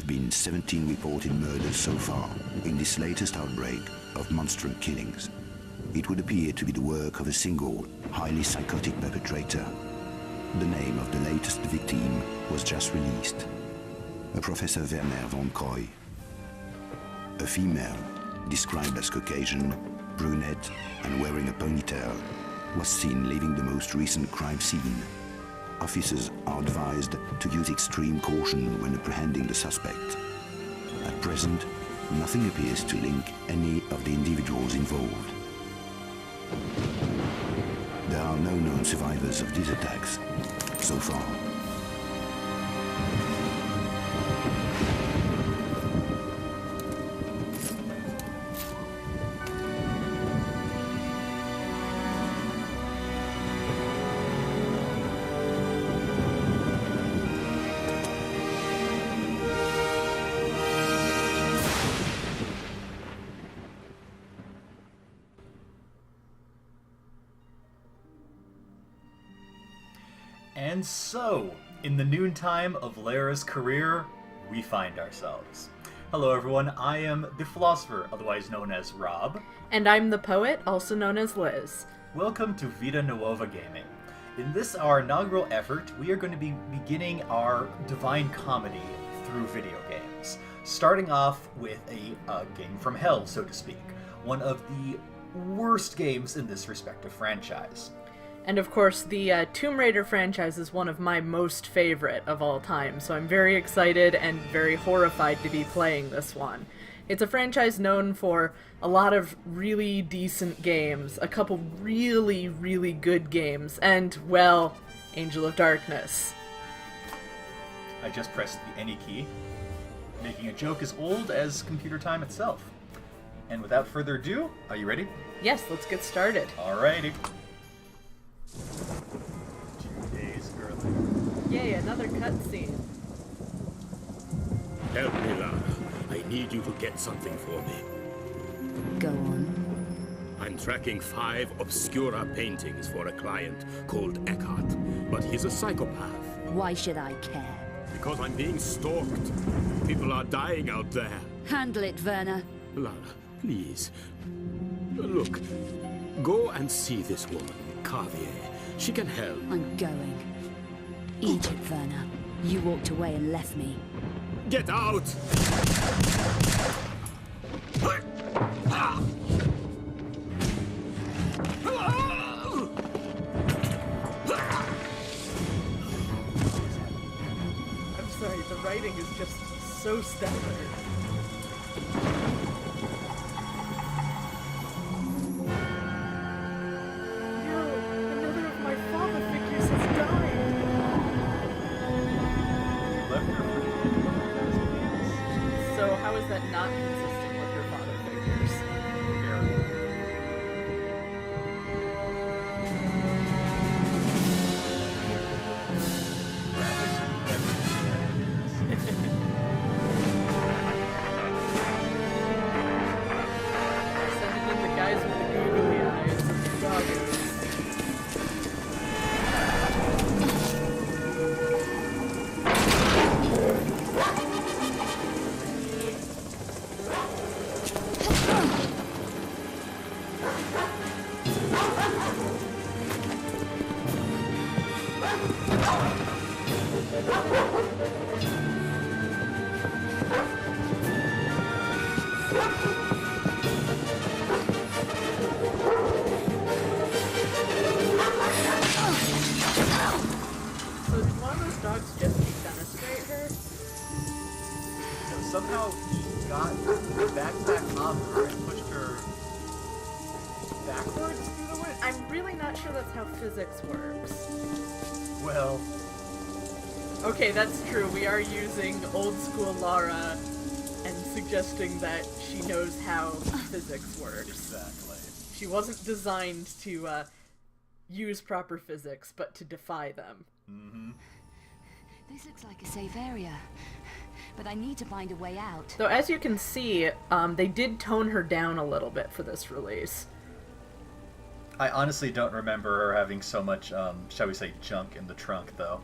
been 17 reported murders so far in this latest outbreak of monstrous killings. It would appear to be the work of a single, highly psychotic perpetrator. The name of the latest victim was just released. A Professor Werner von Croy. A female, described as Caucasian, brunette, and wearing a ponytail, was seen leaving the most recent crime scene. Officers are advised to use extreme caution when apprehending the suspect. At present, nothing appears to link any of the individuals involved. There are no known survivors of these attacks so far. And so, in the noontime of Lara's career, we find ourselves. Hello everyone, I am the Philosopher, otherwise known as Rob. And I'm the Poet, also known as Liz. Welcome to Vita Nuova Gaming. In this, our inaugural effort, we are going to be beginning our Divine Comedy through video games. Starting off with a game from hell, so to speak. One of the worst games in this respective franchise. And of course, the Tomb Raider franchise is one of my most favorite of all time, so I'm very excited and very horrified to be playing this one. It's a franchise known for a lot of really decent games, a couple really, really good games, and, well, Angel of Darkness. I just pressed the any key, making a joke as old as computer time itself. And without further ado, are you ready? Yes, let's get started. Alrighty. 2 days earlier. Yay, another cutscene. Help me, Lara. I need you to get something for me. Go on. I'm tracking 5 obscura paintings for a client called Eckhart, but he's a psychopath. Why should I care? Because I'm being stalked. People are dying out there. Handle it, Werner. Lara, please. Look, go and see this woman, Carvier. She can help. I'm going. Eat it, Werner. You walked away and left me. Get out! I'm sorry, the writing is just so stellar. That not consistent with her father figures. Sending in the guys with the googly eyes and the goggles. Somehow he got the backpack off her and pushed her backwards through the window. I'm really not sure that's how physics works. Well... Okay, that's true. We are using old school Lara and suggesting that she knows how physics works. Exactly. She wasn't designed to use proper physics, but to defy them. Mm-hmm. This looks like a safe area, but I need to find a way out. So as you can see, they did tone her down a little bit for this release. I honestly don't remember her having so much, shall we say, junk in the trunk, though.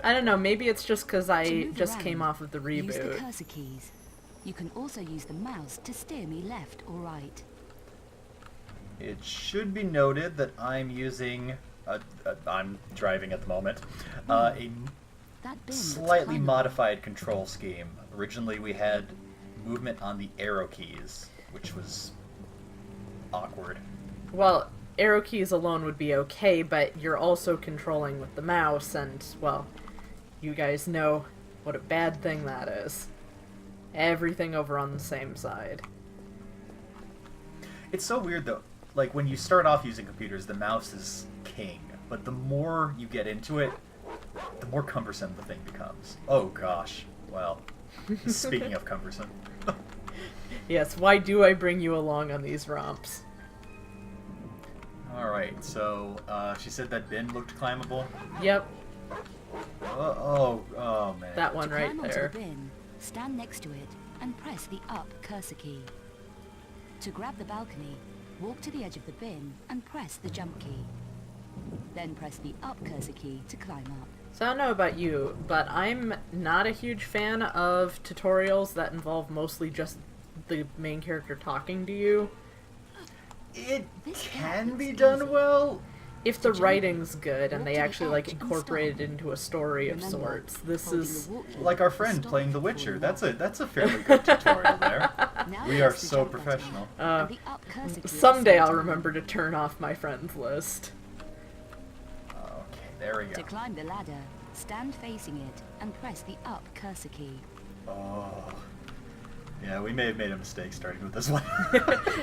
I don't know, maybe it's just because To I move just around, came off of the use the reboot. cursor keys. You can also use the mouse to steer me left or right. It should be noted that I'm using... I'm driving at the moment. A That bin looks slightly climbable. modified control scheme. Originally we had movement on the arrow keys, which was awkward. Well, arrow keys alone would be okay, but you're also controlling with the mouse, and, well, you guys know what a bad thing that is. Everything over on the same side. It's so weird though. Like when you start off using computers, the mouse is king, but the more you get into it, the more cumbersome the thing becomes. Oh gosh. Well, speaking of cumbersome. Yes, why do I bring you along on these romps? Alright, so she said that bin looked climbable. Yep, Oh man. that one To right climb onto there. the bin, stand next to it and press the up cursor key. To grab the balcony, walk to the edge of the bin and press the jump key. Then press the up cursor key to climb up. So I don't know about you, but I'm not a huge fan of tutorials that involve mostly just the main character talking to you. It This can part be looks done easy. well. If the writing's good and Walk they to the actually like edge and incorporate it stop. into a story of Remember, sorts. This holding is the walk key Like our will friend stop playing you The from Witcher. falling That's a fairly good tutorial there. Now We press are the so jump button, professional. and the up cursor key at the someday same I'll time. remember to turn off my friends list. Okay, there we go. To climb the ladder, stand facing it and press the up cursor key. Oh. Yeah, we may have made a mistake starting with this one.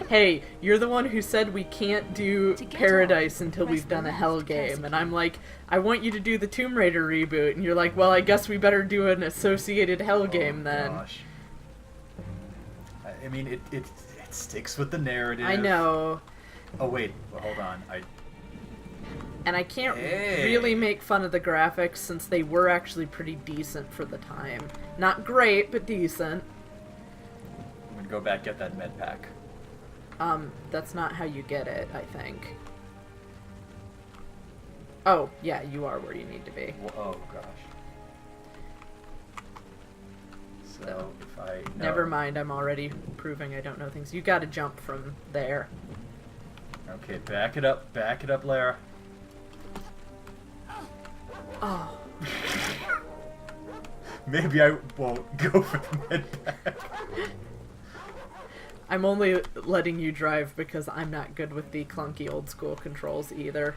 Hey, you're the one who said we can't do To get Paradise off, until press we've the done a left Hell cursor game, and key. I'm like, I want you to do the Tomb Raider reboot, and you're like, well, I guess we better do an associated Hell game then. Gosh. I mean, it sticks with the narrative. I know. Oh wait, well, hold on. And I can't Hey. really make fun of the graphics since they were actually pretty decent for the time. Not great, but decent. I'm gonna go back get that med pack. That's not how you get it, I think. Oh, yeah, you are where you need to be. Oh gosh. So if I no. Never mind, I'm already proving I don't know things. You gotta jump from there. Okay, back it up, Lara. Oh, Maybe I won't go for the med pack. I'm only letting you drive because I'm not good with the clunky old school controls either.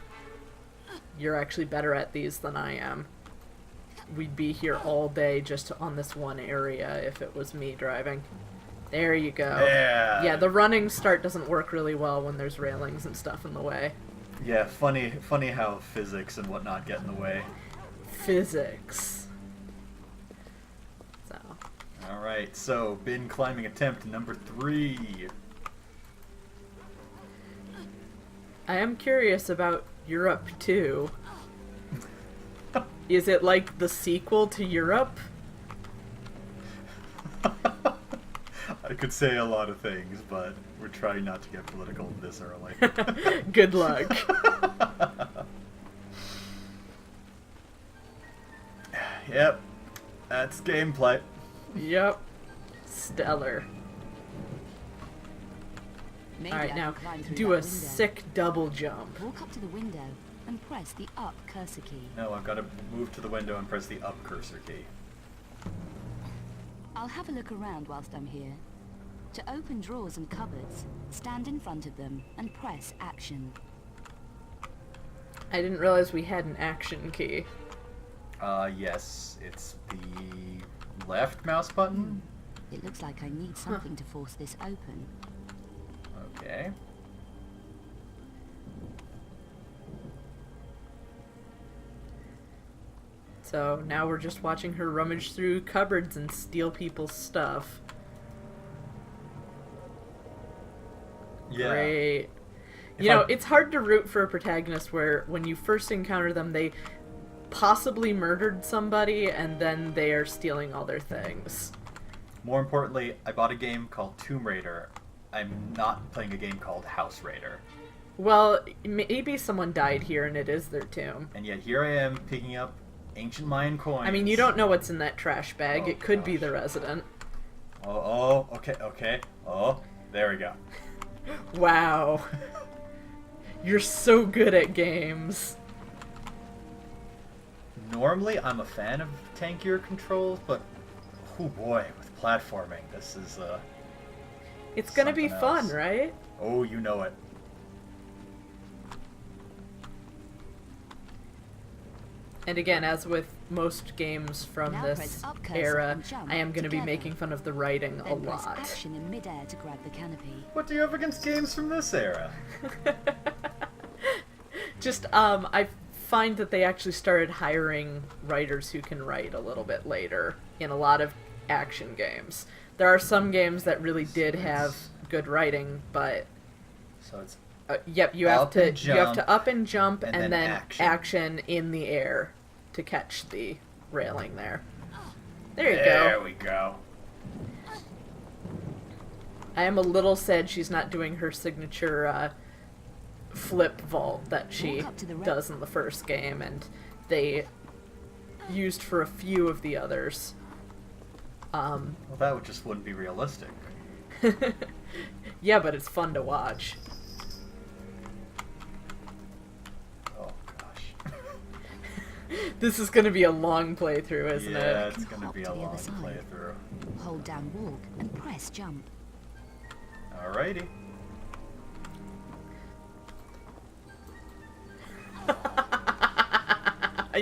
You're actually better at these than I am. We'd be here all day just on this one area if it was me driving. There you go. Yeah. Yeah, the running start doesn't work really well when there's railings and stuff in the way. Yeah, funny how physics and whatnot get in the way. Physics. So, Alright, so bin climbing attempt number 3. I am curious about Europe too. Is it like the sequel to Europe? I could say a lot of things, but we're trying not to get political this early. Good luck. Yep, that's gameplay. Yep. Stellar. Maybe Alright, I now can climb through do that a window. sick double jump. Walk up to the window and press the up cursor key. No, I've got to move to the window and press the up cursor key. I'll have a look around whilst I'm here. To open drawers and cupboards, stand in front of them and press action. I didn't realize we had an action key. Yes, it's the left mouse button. It looks like I need something to force this open. Okay. So now we're just watching her rummage through cupboards and steal people's stuff. Yeah. Great. If You know, I- it's hard to root for a protagonist where when you first encounter them, they possibly murdered somebody and then they are stealing all their things. More importantly, I bought a game called Tomb Raider. I'm not playing a game called House Raider. Well, maybe someone died here and it is their tomb. And yet here I am picking up Ancient Mayan coins. I mean, you don't know what's in that trash bag. Oh, It could be gosh. the resident. Okay. Oh, there we go. Wow. You're so good at games. Normally, I'm a fan of tankier controls, but oh boy, with platforming, this is It's gonna be something fun, else. right? Oh, you know it. And again, as with most games from Now this press up cursor era, and jump I am going to be together. making fun of the writing a Then press lot. action in midair to grab the canopy. What do you have against games from this era? Just, I find that they actually started hiring writers who can write a little bit later in a lot of action games. There are some games that really did have good writing, but So it's yep, you have Up to and you have to jump, up and jump and and, then then action. in the air to catch the railing there. There you there go. we go. I am a little sad she's not doing her signature flip vault that she Walk up to the right. does in the first game, and they used for a few of the others. Well, that just wouldn't be realistic. Yeah, but it's fun to watch. Oh gosh. This is gonna be a long playthrough, isn't Yeah, it? it's gonna Hop be to a the other long side. playthrough. Hold down walk and press jump. Alrighty.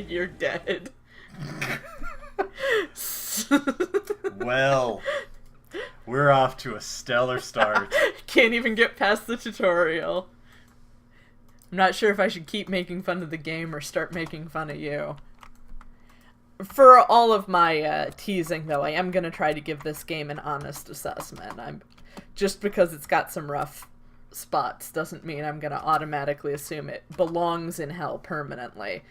You're dead. Well, we're off to a stellar start. Can't even get past the tutorial. I'm not sure if I should keep making fun of the game or start making fun of you. For all of my teasing, though, I am going to try to give this game an honest assessment. Just because it's got some rough spots doesn't mean I'm going to automatically assume it belongs in hell permanently.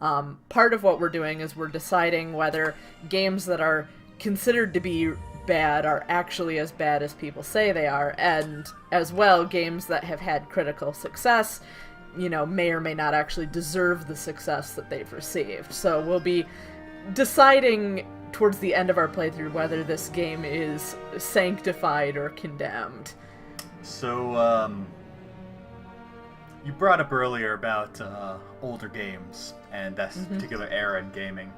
Part of what we're doing is we're deciding whether games that are considered to be bad are actually as bad as people say they are, and as well, games that have had critical success, you know, may or may not actually deserve the success that they've received. So we'll be deciding towards the end of our playthrough whether this game is sanctified or condemned. So, you brought up earlier about older games and that particular era in gaming.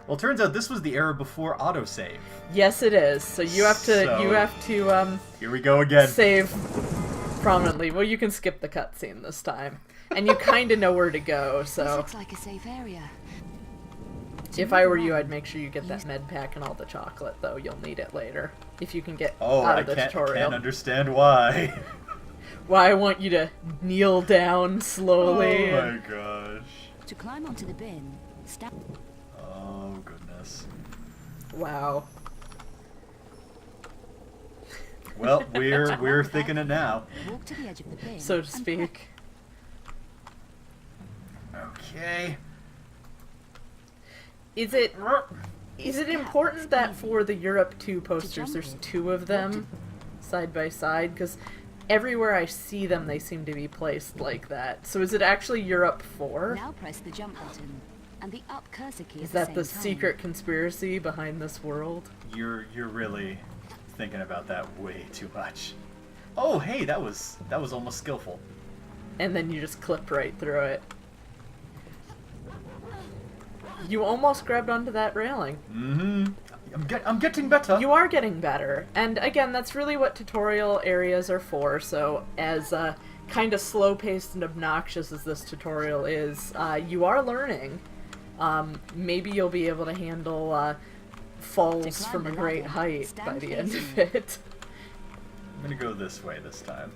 Well, it turns out this was the era before autosave. Yes, it is. So you have to Here we go again. save prominently. Well, you can skip the cutscene this time, and you kind of know where to go. This So looks like a safe area. if I were you, I'd make sure you get that med pack and all the chocolate, though. You'll need it later if you can get Oh, out I of the can't tutorial. understand why. Well, I want you to kneel down slowly. Oh my gosh. To climb onto the bin, stand. Oh goodness. Wow. Well, we're thinking it now. Walk to the edge of the bin. So to and speak. Okay. Is it important that for the Europe 2 posters jump there's it, two of them side by side? Because everywhere I see them, they seem to be placed like that. So is it actually Europe 4? Now press the jump button and the up cursor key Is at that the the same time. secret conspiracy behind this world? You're really thinking about that way too much. Oh, hey, that was almost skillful. And then you just clip right through it. You almost grabbed onto that railing. Mm-hmm. I'm getting better. You are getting better. And again, that's really what tutorial areas are for. So as kind of slow-paced and obnoxious as this tutorial is, you are learning. Maybe you'll be able to handle falls climb from a the great ladder, height by stand the end of facing it. I'm gonna go this way this time.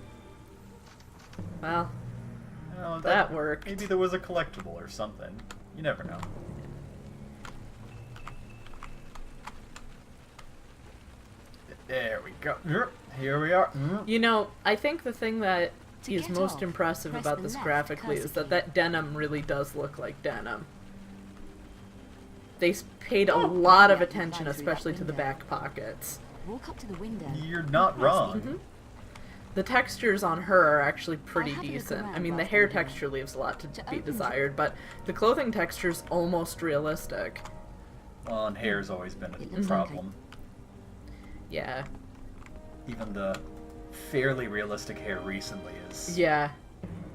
Well, Oh, that worked. Maybe there was a collectible or something. You never know. There we go. Here we are. You know, I think the thing that To is get most off, impressive press about the this left graphically is cursor that key. that denim really does look like denim. They paid a lot of Yeah, you attention, climb through that especially to the window. back pockets. Walk up to the window. You're not and press wrong. the The textures on her are actually pretty I'll have a look decent. I around mean, the whilst hair I'm here. texture leaves a lot to be open desired, but the clothing texture's almost realistic. Well, and hair's always been It a looks problem. Yeah. Even the fairly realistic hair recently is Yeah.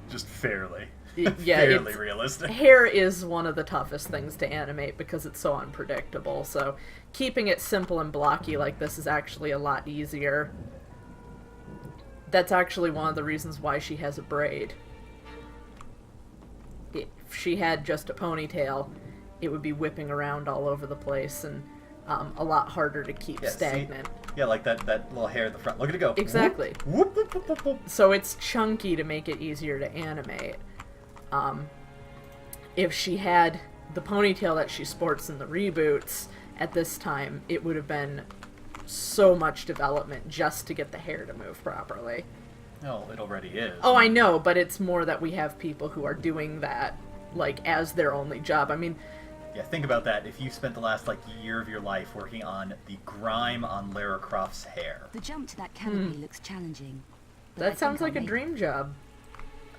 just fairly. Yeah, fairly realistic. Hair is one of the toughest things to animate because it's so unpredictable, so keeping it simple and blocky like this is actually a lot easier. That's actually one of the reasons why she has a braid. If she had just a ponytail, it would be whipping around all over the place and a lot harder to keep Yeah, see? stagnant. Yeah, like that little hair at the front. Look at it go. Exactly. Whoop, whoop, whoop, whoop, whoop. So it's chunky to make it easier to animate. If she had the ponytail that she sports in the reboots at this time, it would have been so much development just to get the hair to move properly. No, it already is. Oh, I know, but it's more that we have people who are doing that, like, as their only job. I mean, Yeah, think about that. If you spent the last, like, year of your life working on the grime on Lara Croft's hair. The jump to that canopy looks challenging. but I that think sounds I'll like a make it. dream job.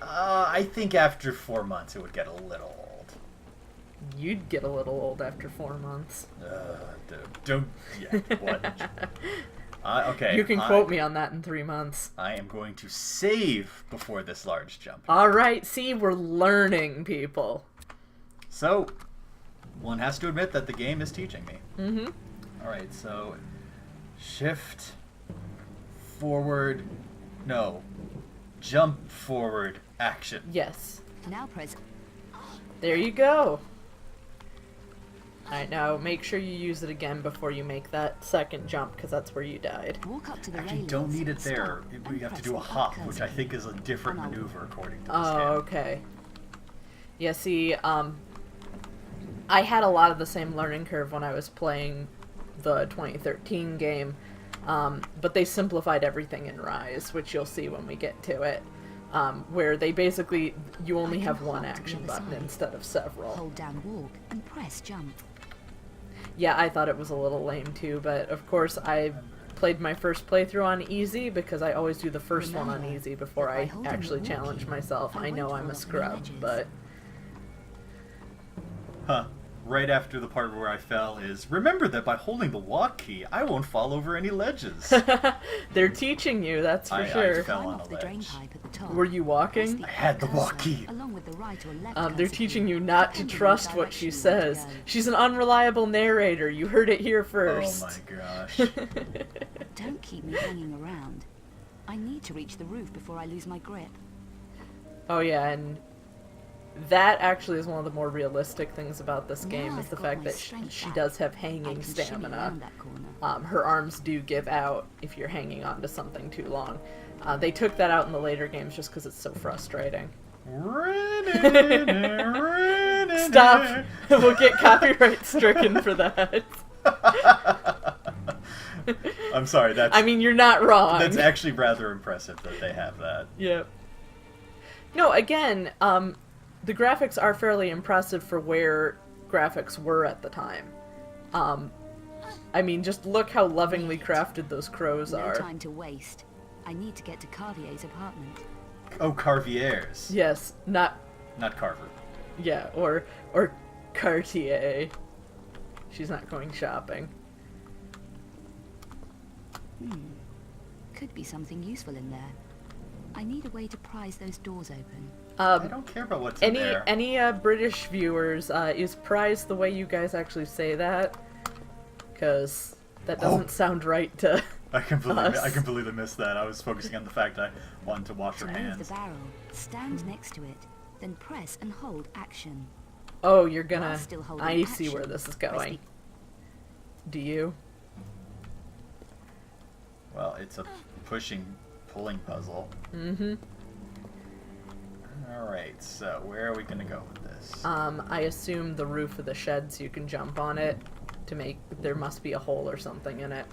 I think after 4 months it would get a little old. You'd get a little old after 4 months. Dude, don't... Yeah, what? Okay. You can quote me on that in 3 months. I am going to save before this large jump. Alright, see, we're learning, people. So, one has to admit that the game is teaching me. Mm-hmm. Alright, so... Shift... Forward... No. Jump forward. Action. Yes. Now press. There you go. Alright, now make sure you use it again before you make that second jump, because that's where you died. Walk up to the Actually, railings. don't need it there. stop, We and have to press do a the hop, up which I cursor think is a different on our- maneuver according to this Oh, game. okay. Yeah, see, I had a lot of the same learning curve when I was playing the 2013 game, but they simplified everything in Rise, which you'll see when we get to it, where they basically, you only I can have one hold to the action other button side. instead of several. Hold down walk and press jump. Yeah, I thought it was a little lame too, but of course I played my first playthrough on easy because I always do the first one on Remember easy before that by I holding actually the challenge walkie, myself. I I know won't I'm a fall off any scrub, ledges. but Huh. Right after the part where I fell is, remember that by holding the walk key, I won't fall over any ledges. they're teaching you, that's for I sure. fell Climb on off a the drain ledge. pipe at the top. Were you Press walking? the I had up the cursor, walkie. Along with the right or left They're cursor teaching key, you not to depending on the trust what she direction you want to says. go. She's an unreliable narrator. You heard it here Oh first. my gosh. Don't keep me hanging around. I need to reach the roof before I lose my grip. Oh yeah, and that actually is one of the more realistic things about this Now game is I've the got fact my that strength she back. does have I hanging can shimmy stamina. around that corner. Her arms do give out if you're hanging on to something too long. They took that out in the later games just because it's so frustrating. Stop! We'll get copyright stricken for that. I'm sorry, that's I mean, you're not wrong. that's actually rather impressive that they have that. Yep. No, again, the graphics are fairly impressive for where graphics were at the time. I mean, just look how lovingly crafted those crows No are. time to waste. I need to get to Cartier's apartment. Oh, Carvier's. Yes, not Not Carver. yeah, or Cartier. She's not going shopping. Could be something useful in there. I need a way to prise those doors open. I don't care about what's in there. Any British viewers, is prize the way you guys actually say that? Because that doesn't sound right to I completely us. missed that. I was focusing on the fact I wanted to wash To her move hands. the barrel, stand next to it, then press and hold action. Oh, you're gonna... While still holding I see action, where this is press going. Do you? Well, it's a pulling puzzle. Mm-hmm. Alright, so where are we gonna go with this? I assume the roof of the shed so you can jump on it to make... There must be a hole or something in it.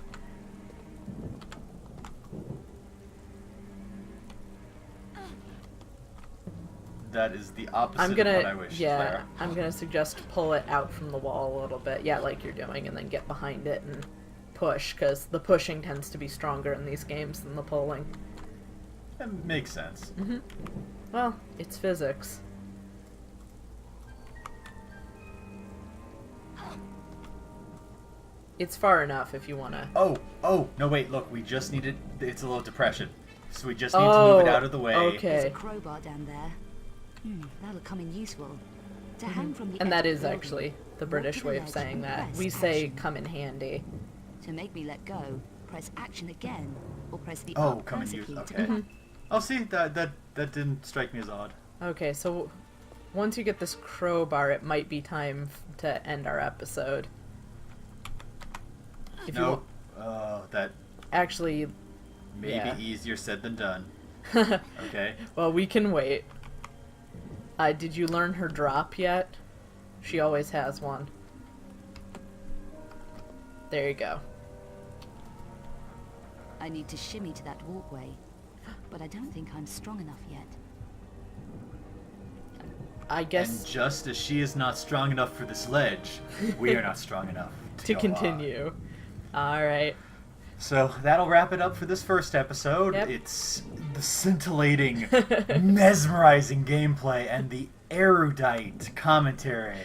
That is the opposite I'm of what I gonna... wish, Yeah, Clara. I'm gonna suggest pull it out from the wall a little bit. Yeah, like you're doing, and then get behind it and push, because the pushing tends to be stronger in these games than the pulling. That makes sense. Well, it's physics. It's far enough if you want to... Oh, no wait, look, we just needed... It's a little depression. So we just need to move it out of the way. Okay. There's a crowbar down there. That'll come in useful. To hang from the And edge that of is the building, actually the walk British to the way of ledge saying and that. press We say action. come in handy. To make me let go, press action again, or press the Oh, up come and cursor use... key Okay. to Oh, see, that didn't strike me as odd. Okay, so once you get this crowbar, it might be time to end our episode. If you No. That actually, may yeah. be easier said than done. Okay. Well, we can wait. Did you learn her drop yet? She always has one. There you go. I need to shimmy to that walkway, but I don't think I'm strong enough yet. I And guess just as she is not strong enough for this ledge, we are not strong enough to go on. continue. Alright. So that'll wrap it up for this first episode. Yep. It's the scintillating, mesmerizing gameplay and the erudite commentary.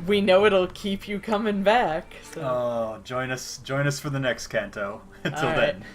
We know it'll keep you coming back. So. Oh, join us for the next Kanto. Until All right. then.